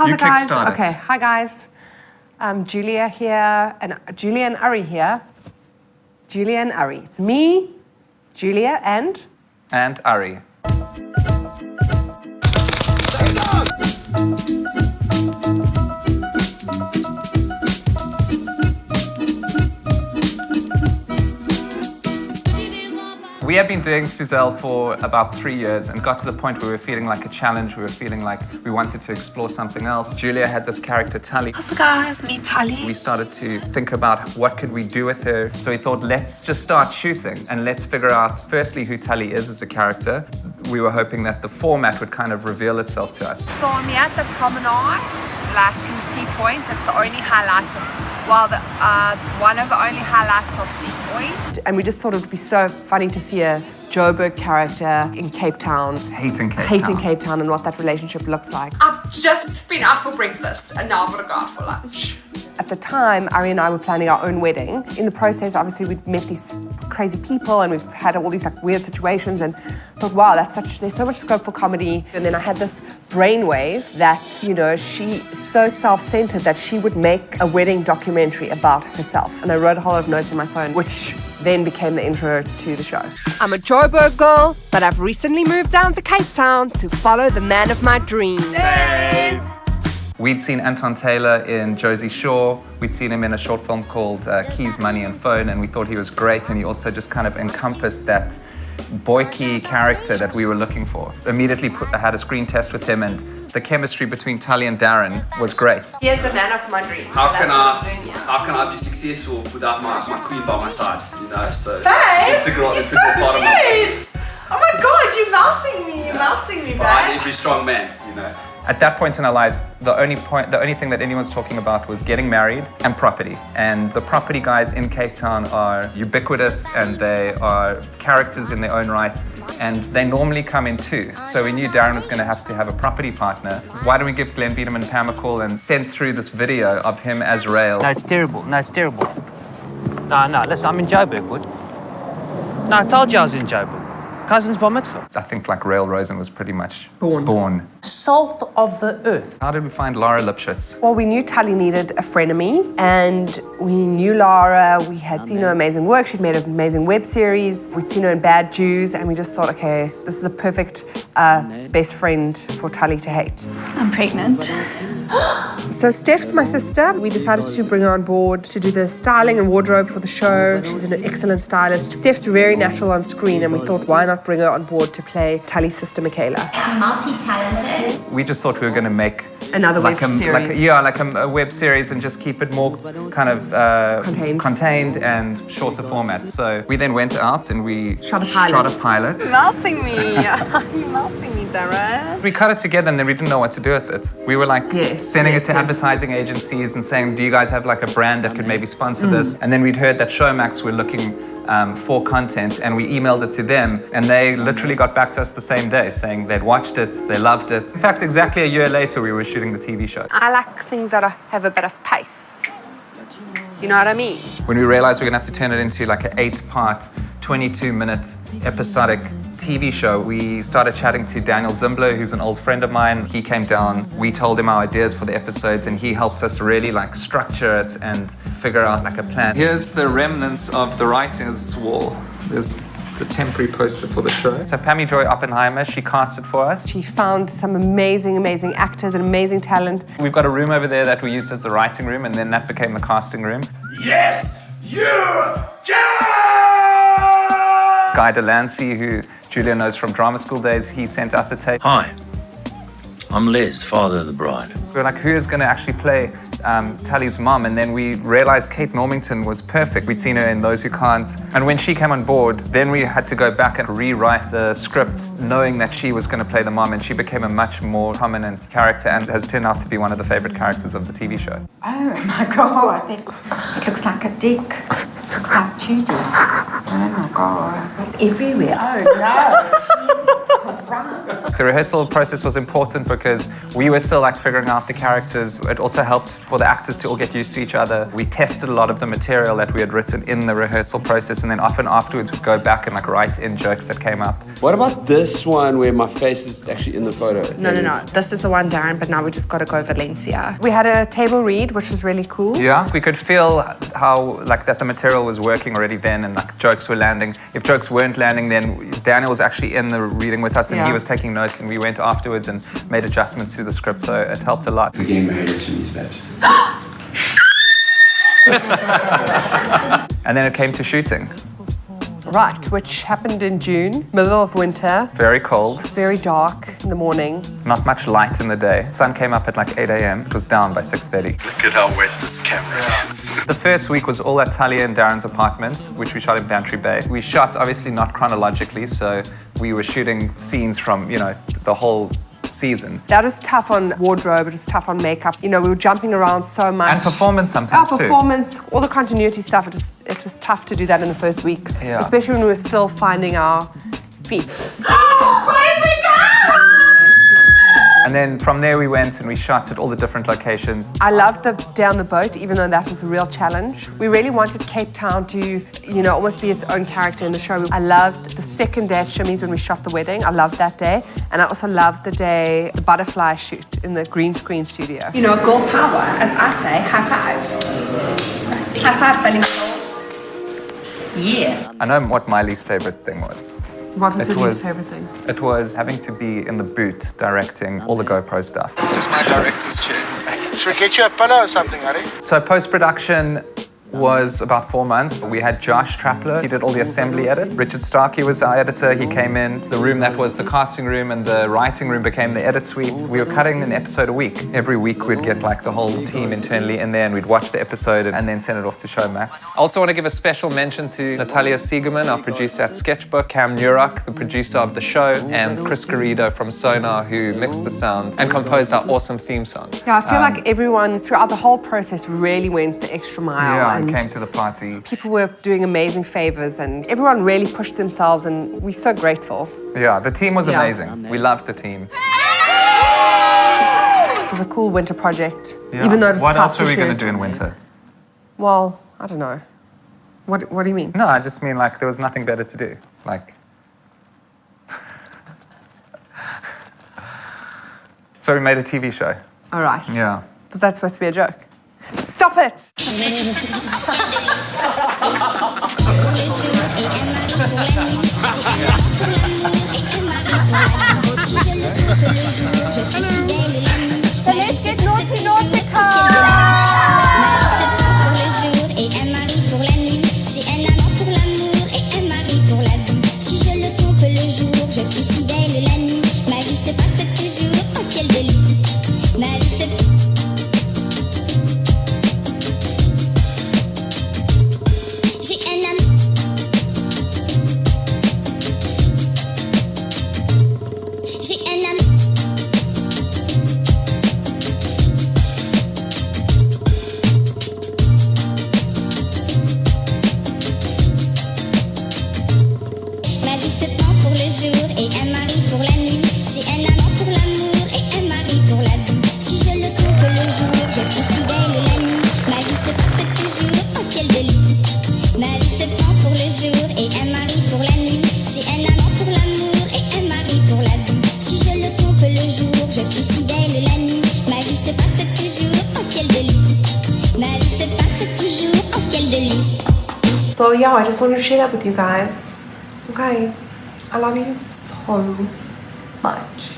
How's it, guys? Kickstart it. Okay, hi guys. Julia here, and Julia and Ari here. Julia and Ari. It's me, Julia, and Ari. We had been doing Suzelle for about 3 years and got to the point where we were feeling like a challenge. We were feeling like we wanted to explore something else. Julia had this character, Tali. How's it, guys? Me, Tali. We started to think about what could we do with her. So we thought, let's just start shooting and let's figure out firstly who Tali is as a character. We were hoping that the format would kind of reveal itself to us. So I'm at the promenade, like in Sea Point. It's the only highlight of, well, one of the only highlights of Sea Point. and we just thought it would be so funny to see a Joburg character in Cape Town. Hating Cape Town and what that relationship looks like. I've just been out for breakfast and now I'm gonna go out for lunch. At the time, Ari and I were planning our own wedding. In the process, obviously, we'd met these crazy people and we've had all these like weird situations and thought, wow, there's so much scope for comedy. And then I had this brainwave that, you know, she's so self-centered that she would make a wedding documentary about herself. And I wrote a whole lot of notes in my phone, which then became the intro to the show. I'm a Joburg girl, but I've recently moved down to Cape Town to follow the man of my dreams. We'd seen Anton Taylor in Josie Shore. We'd seen him in a short film called Keys, Money and Phone, and we thought he was great, and he also just kind of encompassed that boyky character that we were looking for. Immediately I had a screen test with him, and the chemistry between Tali and Darren was great. Here's the man of my dreams. How can I be successful without my queen by my side? You know, so Babe, integral you're so part of my cute. Oh my God, you're melting me, behind babe. every strong man, you know. At that point in our lives, the only thing that anyone's talking about was getting married and property. And the property guys in Cape Town are ubiquitous and they are characters in their own right. And they normally come in two. So we knew Darren was going to have a property partner. Why don't we give Glenn Beadham and Pam a call and send through this video of him as Rail? No, it's terrible. No, listen, I'm in Joburg, Wood. No, I told you I was in Joburg. Cousin's bar mitzvah. I think like Rail Rosen was pretty much born. Salt of the earth. How did we find Laura Lipschitz? Well, we knew Tali needed a frenemy, and we knew Laura. We had seen her amazing work. She'd made an amazing web series. We'd seen her in Bad Jews, and we just thought, okay, this is the perfect best friend for Tali to hate. I'm pregnant. So Steph's my sister. We decided to bring her on board to do the styling and wardrobe for the show. She's an excellent stylist. Steph's very natural on screen, and we thought, why not bring her on board to play Tali's sister, Michaela? I'm multi-talented. We just thought we were going to make Another like web series. like a web series and just keep it more kind of contained and shorter format. So we then went out and we Shot a pilot. Melting me. You're melting me, Darren. We cut it together and then we didn't know what to do with it. We were like sending it to yes. advertising agencies and saying, do you guys have like a brand that could maybe sponsor this? And then we'd heard that Showmax were looking for content, and we emailed it to them, and they literally got back to us the same day saying they'd watched it, they loved it. In fact, exactly a year later, we were shooting the TV show. I like things that have a bit of pace. You know what I mean? When we realized we were going to have to turn it into like an 8-part, 22-minute episodic TV show, we started chatting to Daniel Zimbler, who's an old friend of mine. He came down, we told him our ideas for the episodes, and he helped us really like structure it and figure out like a plan. Here's the remnants of the writer's wall. There's the temporary poster for the show. So Pammy Joy Oppenheimer, she casted for us. She found some amazing, amazing actors and amazing talent. We've got a room over there that we used as the writing room, and then that became the casting room. Yes, you can! Guy Delancey, who Julia knows from drama school days, he sent us a tape. Hi, I'm Les, father of the bride. We were like, who is going to actually play Tali's mom? And then we realized Kate Normington was perfect. We'd seen her in Those Who Can't. And when she came on board, then we had to go back and rewrite the script, knowing that she was going to play the mom. And she became a much more prominent character and has turned out to be one of the favorite characters of the TV show. Oh my God, it looks like a dick. It looks like 2 dicks. Oh my God, it's everywhere. Oh no. The rehearsal process was important because we were still like figuring out the characters. It also helped for the actors to all get used to each other. We tested a lot of the material that we had written in the rehearsal process, and then often afterwards we'd go back and like write in jokes that came up. What about this one where my face is actually in the photo? No. This is the one, Darren, but now we just got to go Valencia. We had a table read, which was really cool. Yeah, we could feel how like that the material was working already then, and like jokes were landing. If jokes weren't landing, then Daniel was actually in the reading with us, and he was taking notes, and we went afterwards and made adjustments to the script, so it helped a lot. We're getting married at Shami's babes. And then it came to shooting. Right, which happened in June, middle of winter. Very cold. Very dark in the morning. Not much light in the day. Sun came up at like 8 a.m. It was down by 6:30. Look at how wet this camera is. The first week was all at Tali and Darren's apartment, which we shot in Bantry Bay. We shot obviously not chronologically, so we were shooting scenes from, you know, the whole season. That was tough on wardrobe, it was tough on makeup. You know, we were jumping around so much. And performance sometimes too. All the continuity stuff, it was tough to do that in the first week. Yeah. Especially when we were still finding our feet. And then from there we went and we shot at all the different locations. I loved the day on the boat, even though that was a real challenge. We really wanted Cape Town to, you know, almost be its own character in the show. I loved the second day at Shami's when we shot the wedding. I loved that day. And I also loved the day, the butterfly shoot in the green screen studio. You know, girl power, as I say, high five. High five, bunny girls. Yeah. I know what my least favorite thing was. What was your least favorite thing? It was having to be in the boot directing all the GoPro stuff. This is my director's chair. Should we get you a pillow or something, Harry? So post-production was about 4 months. We had Josh Trapler, he did all the assembly edits. Richard Starkey was our editor, he came in. The room that was the casting room and the writing room became the edit suite. We were cutting an episode a week. Every week we'd get like the whole team internally in there and we'd watch the episode and then send it off to Showmax. I also want to give a special mention to Natalia Siegerman, our producer at Sketchbook, Cam Nurok, the producer of the show, and Chris Garrido from Sonar, who mixed the sound and composed our awesome theme song. Yeah, I feel like everyone throughout the whole process really went the extra mile. Yeah, and came to the party. People were doing amazing favors and everyone really pushed themselves and we're so grateful. Yeah, the team was amazing. We loved the team. It was a cool winter project, even though it was What tough else to were we shoot. going to do in winter? Well, I don't know. What do you mean? No, I just mean like there was nothing better to do. Like. So we made a TV show. All right. Yeah. Was that supposed to be a joke? Stop it! Let's get naughty, naughty, So yeah, I just wanted to share that with you guys. Okay, I love you so much.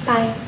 Bye.